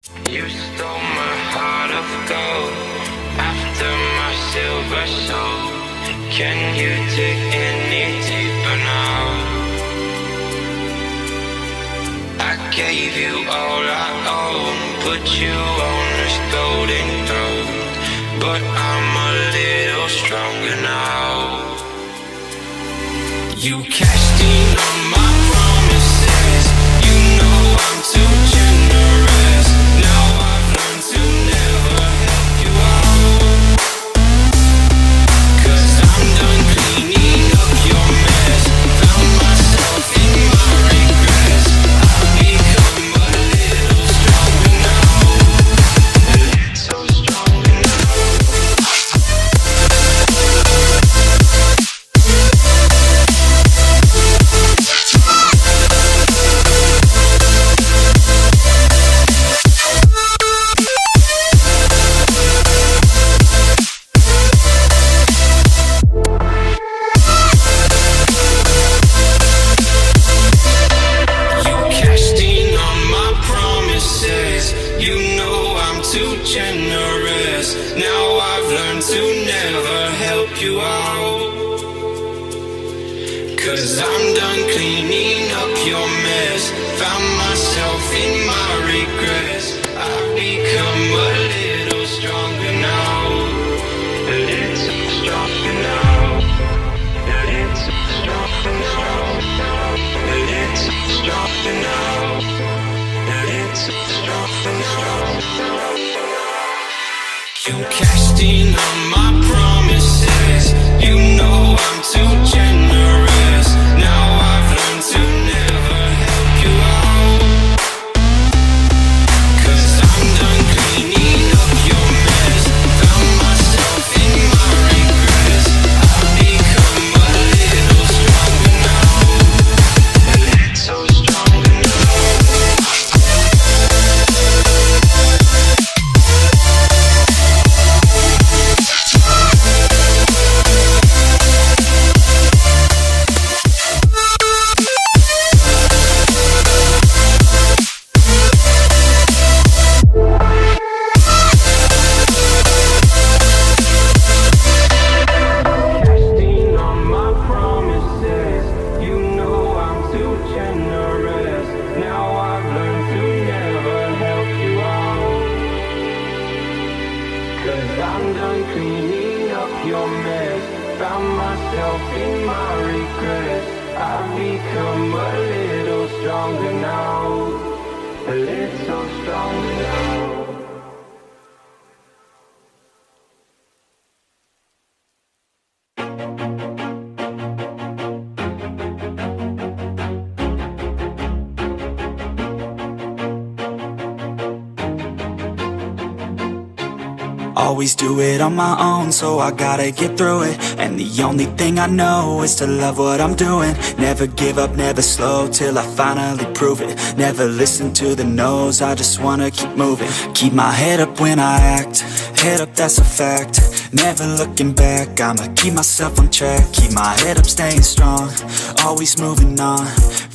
You stole my heart of gold after my silver soul. Can you dig any deeper now? I gave you all I own, put you on this golden throne, but I'm a little stronger now. You cashed in on my promises. You know I'm too generous. Now I've learned to never help you out, 'cause I'm done cleaning up your mess. Found myself in my regrets. I've become a little stronger now. A little stronger now. Generous. Now I've learned to never help you out, 'cause I'm done cleaning up your mess. Found myself in my regrets. I've become a little stronger now. A little stronger now. A little stronger now. A little stronger now. A little stronger now. You cashed in on my promises. You know I'm too generous. Now I've learned to never help you out, 'cause I'm done cleaning up your mess. Found myself in my regrets. I've become a little stronger now. A little stronger now. I'm done cleaning up your mess. Found myself in my regrets. I've become a little stronger now. A little stronger now. Always do it on my own, so I gotta get through it. And the only thing I know is to love what I'm doing. Never give up, never slow, till I finally prove it. Never listen to the no's, I just wanna keep moving. Keep my head up when I act, head up, that's a fact. Never looking back, I'ma keep myself on track. Keep my head up, staying strong, always moving on.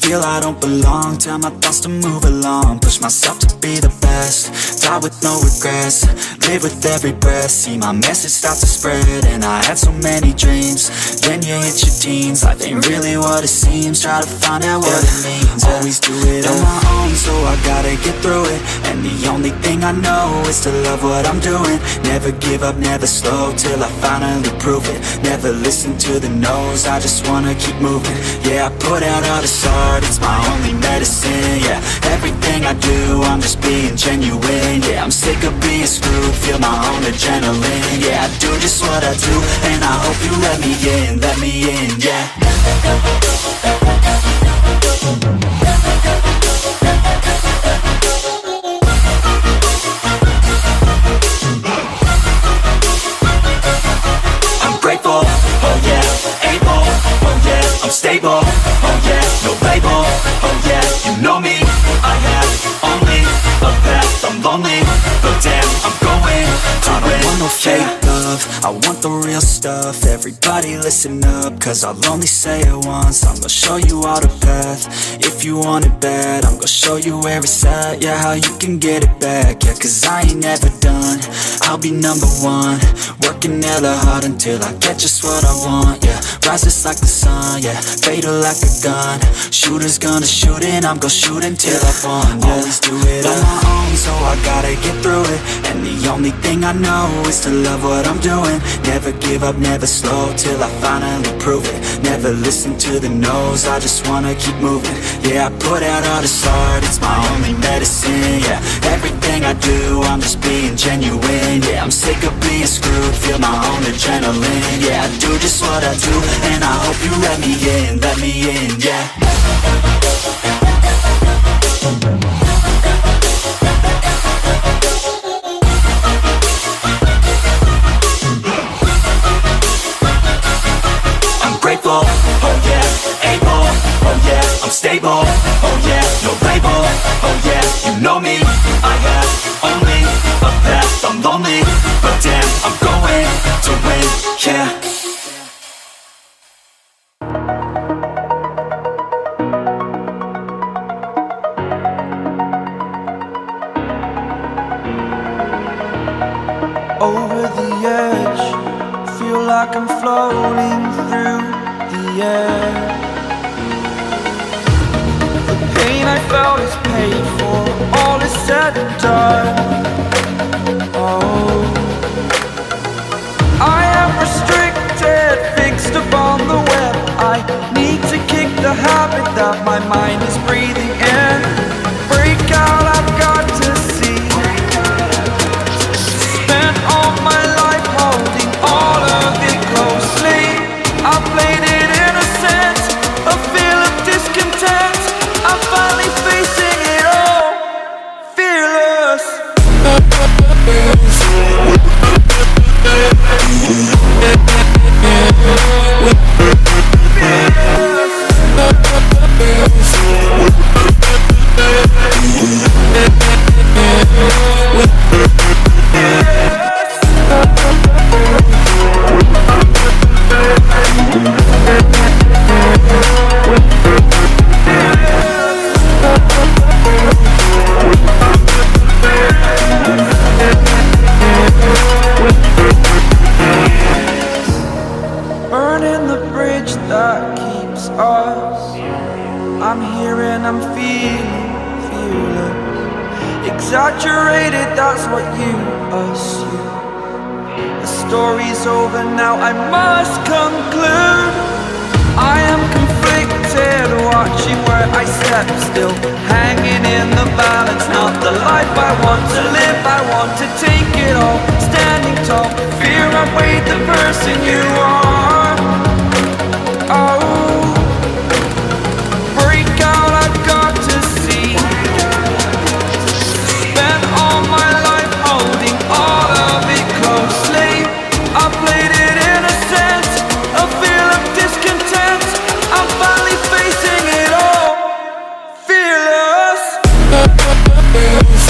Feel I don't belong, tell my thoughts to move along. Push myself to be the best, die with no regrets. Live with every breath, see my message start to spread. And I had so many dreams, then you hit your teens. Life ain't really what it seems, try to find out what it means. Always do it on my own, so I gotta get through it. And the only thing I know is to love what I'm doing. Never give up, never slow, till I finally prove it. Never listen to the no's, I just wanna keep moving. Yeah, I put out all this art, it's my only medicine. Yeah, everything I do, I'm just being genuine. Yeah, I'm sick of being screwed, feel my own adrenaline. Yeah, I do just what I do, and I hope you let me in, yeah. I'm grateful, oh yeah, able, oh yeah, I'm stable, oh yeah, no label, oh yeah, you know me, I have only a path, I'm lonely, but damn, I'm going to win. I don't want no fake love, love, I want the real stuff. Everybody listen up, cause I'll only say it once. I'm gonna show you all the path. If you want it bad, I'm gonna show you where it's at. Yeah, how you can get it back. Yeah, cause I ain't never done. I'll be number one, working hella hard until I get just what I want. Yeah, rises like the sun, yeah, fatal like a gun. Shooters gonna shoot and I'm gonna shoot until I won. Yeah, always do it on my own, so I gotta get through it. And the only thing I know is to love what I'm doing. Never give up, never slow, till I finally prove it. Never listen to the no's, I just wanna keep moving. Yeah, I put out all this art, it's my only medicine. Yeah, everything I do, I'm just being genuine. Yeah, I'm sick of being screwed, feel my own adrenaline. Yeah, I do just what I do, and I hope you let me in, yeah. Grateful, oh yeah, able, oh yeah, I'm stable, oh yeah, no label, oh yeah, you know me, I have only a path, I'm lonely, but damn, I'm going to win, yeah. Over the edge, feel like I'm floating through the air. The pain I felt is paid for, all is said and done. Oh, I am restricted, fixed upon the web. I need to kick the habit that my mind is breathing in. Break out, I've got to see. Spent all my life holding all of it closely. I played it innocent, a feel of discontent. I'm finally facing it all, fearless. Burning the bridge that keeps us. I'm here and I'm feeling fearless. Exaggerated, that's what you assume. The story's over now, I must conclude. I am conflicted, watching where I step still, hanging in the balance. Not the life I want to live, I want to take it all. Standing tall, fear I weighed the person you are. Oh, break out, I've got to see. Spent all my life holding all of it closely. I played it innocent, a feel of discontent. I'm finally facing it all, fearless. Fearless.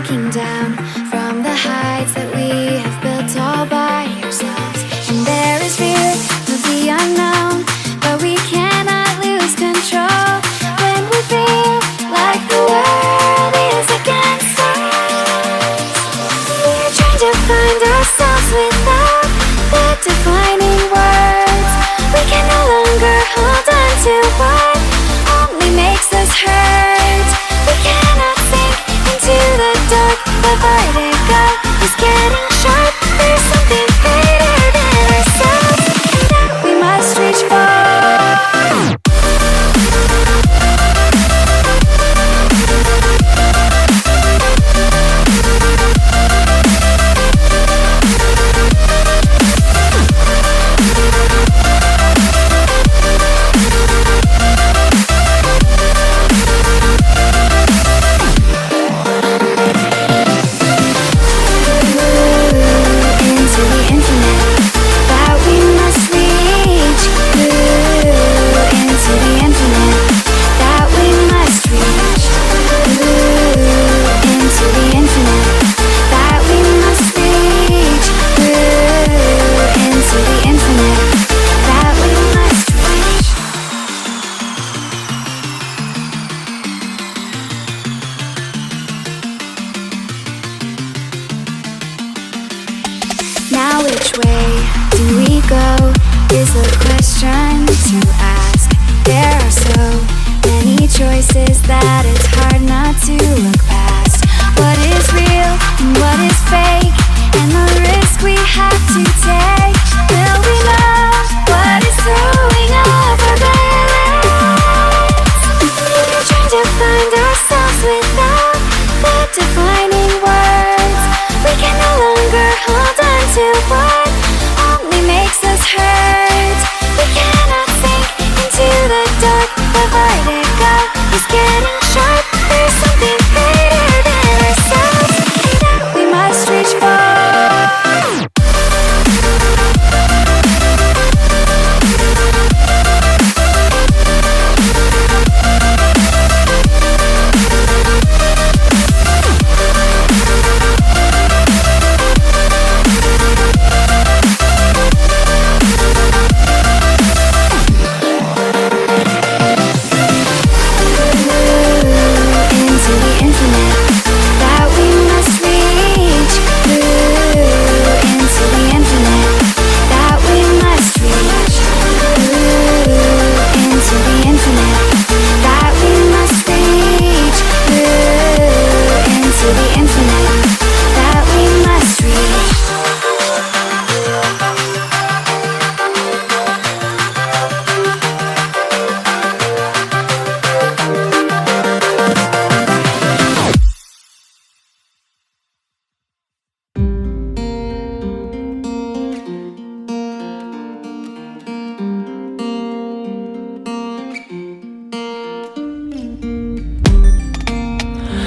looking down from the heights that we have built all by ourselves. And there is fear of the unknown, but we cannot lose control when we feel like the world is against us. We're trying to find ourselves without the defining words. We can no longer hold on to what only makes us hurt. We cannot sink into the dark. The vertigo is getting sharp. There's something greater than ourselves that we must reach for. Now which way do we go is the question to ask. There are so many choices that it's hard not to look past. What is real and what is fake, and the risk we have to take. Will we know what is throwing off our balance? We're trying to find ourselves without the defining words. We can no longer hold on to what only makes us hurt. We cannot sink into the dark. The vertigo is getting sharp. There's something greater than ourselves that we must reach for.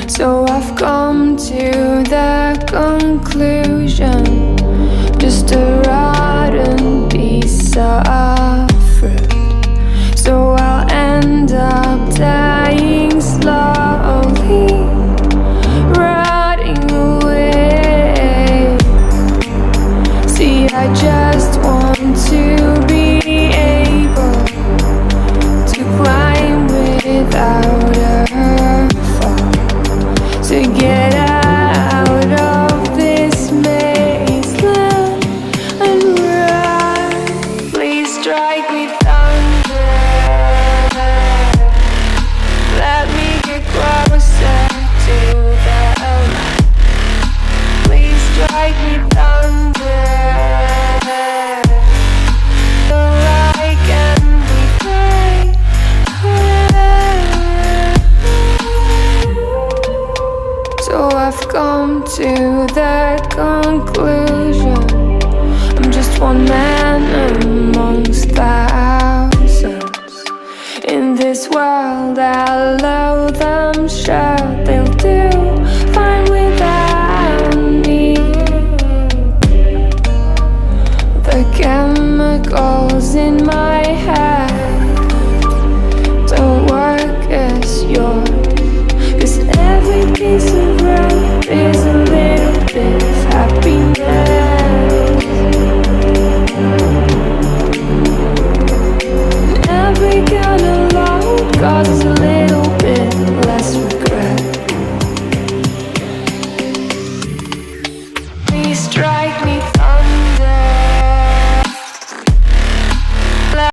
So I've come to the conclusion, just a rotten piece of fruit. So to the conclusion I'm just one man amongst thousands. In this world I loathe, I'm sure they'll do fine without me. The chemicals in my head don't work as yours, 'cause every piece of road is a little bit of happiness. Every kind of load causes a little